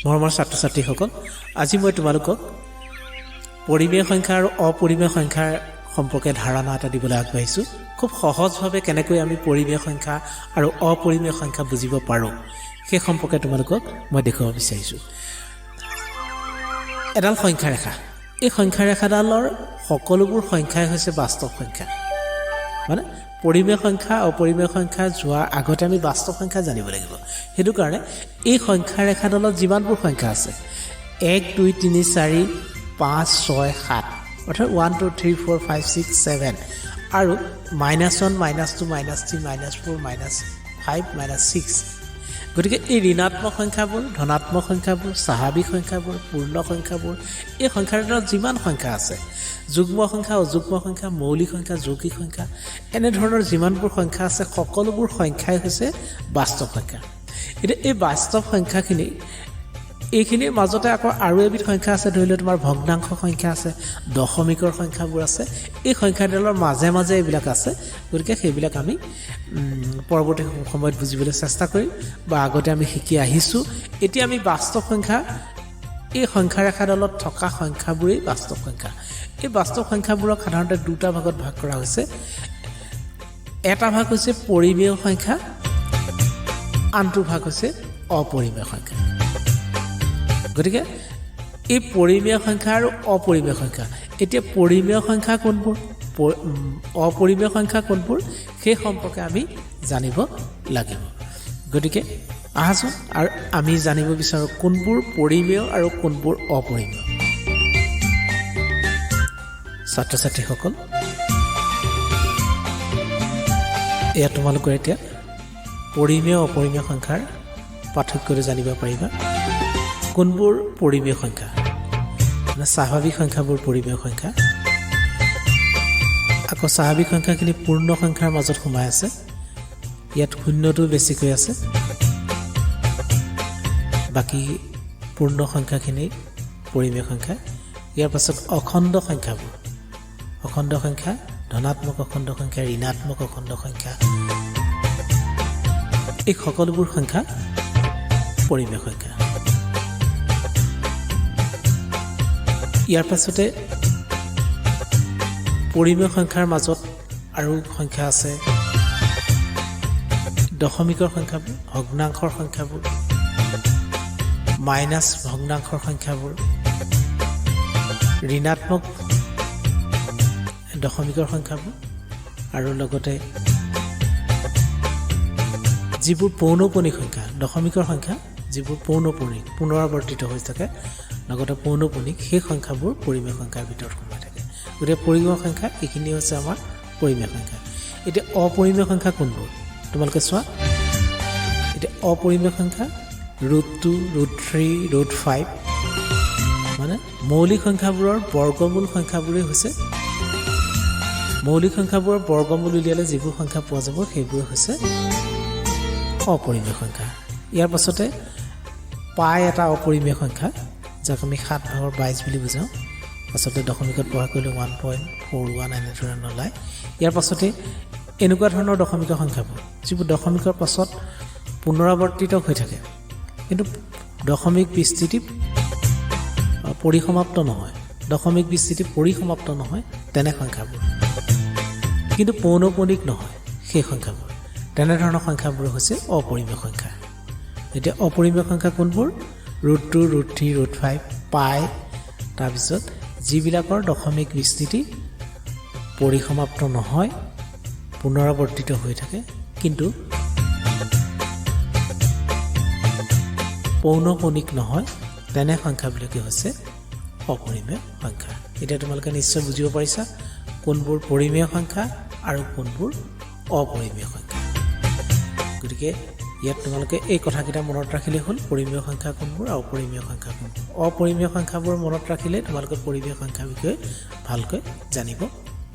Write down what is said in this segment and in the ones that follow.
মৰমৰ ছাত্ৰ ছাত্ৰীসকল, আজি মই তোমালোকক পৰিমেয় সংখ্যা আৰু অপৰিমেয় সংখ্যাৰ সম্পৰ্কে ধাৰণা এটা দিবলৈ আগবাঢ়িছোঁ। খুব সহজভাৱে কেনেকৈ আমি পৰিমেয় সংখ্যা আৰু অপৰিমেয় সংখ্যা বুজিব পাৰোঁ সেই সম্পৰ্কে তোমালোকক মই দেখুৱাব বিচাৰিছোঁ। এডাল সংখ্যা ৰেখা, এই সংখ্যা ৰেখাডালৰ সকলোবোৰ সংখ্যাই হৈছে বাস্তৱ সংখ্যা। মানে পৰিমেয় সংখ্যা অপৰিমেয় সংখ্যা যোৱাৰ আগতে আমি বাস্তৱ সংখ্যা জানিব লাগিব। সেইটো কাৰণে এই সংখ্যা ৰেখাডালত যিমানবোৰ সংখ্যা আছে 1 2 3 4 5 6 7 অৰ্থাৎ 1 2 3 4 5 6 7 আৰু -1 -2 -3 -4 -5 -6। গতিকে এই ঋণাত্মক সংখ্যাবোৰ, ধনাত্মক সংখ্যাবোৰ, স্বাভাৱিক সংখ্যাবোৰ, পূৰ্ণ সংখ্যাবোৰ, এই সংখ্যাৰ যিমান সংখ্যা আছে, যুগ্ম সংখ্যা, অযুগ্ম সংখ্যা, মৌলিক সংখ্যা, যৌগিক সংখ্যা, এনেধৰণৰ যিমানবোৰ সংখ্যা আছে সকলোবোৰ সংখ্যাই হৈছে বাস্তৱ সংখ্যা। এতিয়া এই বাস্তৱ সংখ্যাখিনি, এইখিনিৰ মাজতে আকৌ আৰু এবিধ সংখ্যা আছে, ধৰি লওক তোমাৰ ভগ্নাংশ সংখ্যা আছে, দশমিকৰ সংখ্যাবোৰ আছে। এই সংখ্যাডালৰ মাজে মাজে এইবিলাক আছে। গতিকে সেইবিলাক আমি পৰৱৰ্তী সময়ত বুজিবলৈ চেষ্টা কৰিম বা আগতে আমি শিকি আহিছোঁ। এতিয়া আমি বাস্তৱ সংখ্যা, এই সংখ্যা ৰেখাডালত থকা সংখ্যাবোৰেই বাস্তৱ সংখ্যা। এই বাস্তৱ সংখ্যাবোৰক সাধাৰণতে দুটা ভাগত ভাগ কৰা হৈছে। এটা ভাগ হৈছে পৰিমেয় সংখ্যা, আনটো ভাগ হৈছে অপৰিমেয় সংখ্যা। গতিকে এই পৰিমেয় সংখ্যা আৰু অপৰিমেয় সংখ্যা, এতিয়া পৰিমেয় সংখ্যা কোনবোৰ, অপৰিমেয় সংখ্যা কোনবোৰ, সেই সম্পৰ্কে আমি জানিব লাগিব। গতিকে আহাচোন আৰু আমি জানিব বিচাৰোঁ কোনবোৰ পৰিমেয় আৰু কোনবোৰ অপৰিমেয়। ছাত্ৰ ছাত্ৰীসকল, এয়া তোমালোকৰ এতিয়া পৰিমেয় অপৰিমেয় সংখ্যাৰ পাৰ্থক্যটো জানিব পাৰিবা। কোনবোৰ পৰিমেয় সংখ্যা, মানে স্বাভাৱিক সংখ্যাবোৰ পৰিমেয় সংখ্যা, আকৌ স্বাভাৱিক সংখ্যাখিনি পূৰ্ণ সংখ্যাৰ মাজত সোমাই আছে, ইয়াত শূন্যটো বেছিকৈ আছে, বাকী পূৰ্ণ সংখ্যাখিনি পৰিমেয় সংখ্যা। ইয়াৰ পাছত অখণ্ড সংখ্যাবোৰ, অখণ্ড সংখ্যা, ধনাত্মক অখণ্ড সংখ্যা, ঋণাত্মক অখণ্ড সংখ্যা, এই সকলোবোৰ সংখ্যা পৰিমেয় সংখ্যা। ইয়াৰ পাছতে পৰিমেয় সংখ্যাৰ মাজত আৰু সংখ্যা আছে দশমিকৰ সংখ্যাবোৰ, ভগ্নাংশৰ সংখ্যাবোৰ, মাইনাছ ভগ্নাংশৰ সংখ্যাবোৰ, ঋণাত্মক দশমিকৰ সংখ্যাবোৰ, আৰু লগতে যিবোৰ পৌনঃপুনিক সংখ্যা, দশমিকৰ সংখ্যা যিবোৰ পৌনঃপুনিক, পুনৰাৱৰ্তিত হৈ থাকে, লগতে পৌনঃপুনিক, সেই সংখ্যাবোৰ পৰিমেয় সংখ্যাৰ ভিতৰত সোমাই থাকে। গতিকে পৰিমেয় সংখ্যা এইখিনি হৈছে আমাৰ পৰিমেয় সংখ্যা। এতিয়া অপৰিমেয় সংখ্যা কোনবোৰ তোমালোকে চোৱা। এতিয়া অপৰিমেয় সংখ্যা √2, √3, √5, মানে মৌলিক সংখ্যাবোৰৰ বৰ্গমূল সংখ্যাবোৰেই হৈছে, মৌলিক সংখ্যাবোৰৰ বৰ্গমূল উলিয়ালে যিবোৰ সংখ্যা পোৱা যাব সেইবোৰে হৈছে অপৰিমেয় সংখ্যা। ইয়াৰ পাছতে পাই এটা অপৰিমেয় সংখ্যা, যাক আমি 7/22 বুলি বুজাওঁ। পাছতে দশমিকত প্ৰকাশ কৰিলে 1.41 এনেদৰে নলায়। ইয়াৰ পাছতে এনেকুৱা ধৰণৰ দশমিকৰ সংখ্যাবোৰ, যিবোৰ দশমিকৰ পাছত পুনৰাৱৰ্তিত হৈ থাকে কিন্তু দশমিক বিস্তৃতি পৰিসমাপ্ত নহয়, দশমিক বিস্তৃতি পৰিসমাপ্ত নহয়, তেনে সংখ্যাবোৰ, কিন্তু পৌনঃপুনিক নহয় সেই সংখ্যাবোৰ, তেনেধৰণৰ সংখ্যাবোৰ হৈছে অপৰিমেয় সংখ্যা। এতিয়া অপৰিমেয় সংখ্যা কোনবোৰ, √2, √3, √5, পাই, তাৰপিছত যিবিলাকৰ দশমিক বিস্তৃতি পৰিসমাপ্ত নহয়, পুনৰাৱৰ্তিত হৈ থাকে, কিন্তু পৌনঃপুনিক নহয়, তেনে সংখ্যাবিলাকে হৈছে অপৰিমেয় সংখ্যা। এতিয়া তোমালোকে নিশ্চয় বুজিব পাৰিছা কোনবোৰ পৰিমেয় সংখ্যা আৰু কোনবোৰ অপৰিমেয় সংখ্যা। গতিকে ইয়াত তোমালোকে এই কথাকেইটা মনত ৰাখিলে হ'ল, পৰিমেয় সংখ্যা কোনবোৰ আৰু অপৰিমেয় সংখ্যা কোনবোৰ। অপৰিমেয় সংখ্যাবোৰ মনত ৰাখিলে তোমালোকে পৰিমেয় সংখ্যাৰ বিষয়ে ভালকৈ জানিব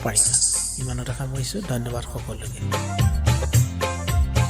পাৰিবা। ইমানতে সামৰিছোঁ। ধন্যবাদ সকলোকে।